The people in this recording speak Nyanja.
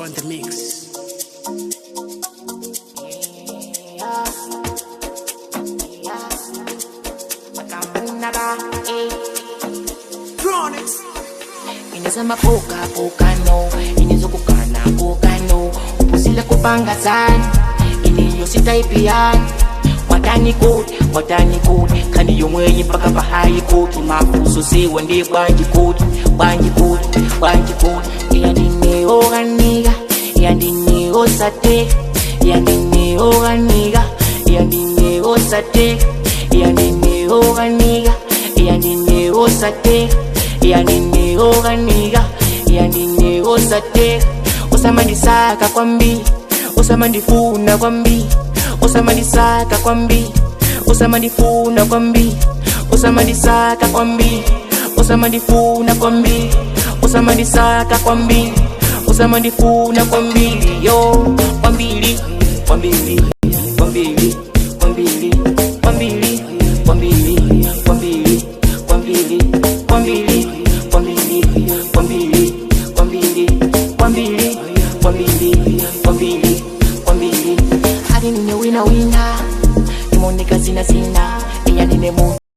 on the mix. Inasema poka no, inizokukana poka no, upusile kupanga sana, iniyo sitaipiani. Watani kudi, kani yomwenye paka pahayi kudi, mafuso siwa ndi banji kudi. Yandine oganiga, yandine osate, yandine oganiga, yandine osate, yandine oganiga, yandine osate, yandine oganiga, yandine osate. Usamandisaka kwambi, usamandifuna kwambi, usamandisaka kwambi, usamandifuna kwambi, usamandisaka kwambi, usamandifuna kwambi, usamandisaka kwambi, usamandifuna kwambi, yo kwambili, kwambili, kwambili, kwambili, kwambili, kwambili, kwambili, kwambili, kwambili, kwambili, kwambili, kwambili, kwambili, kwambili, kwambili, kwambili. Hadi nine wina, imoneka zina, iya nine mo.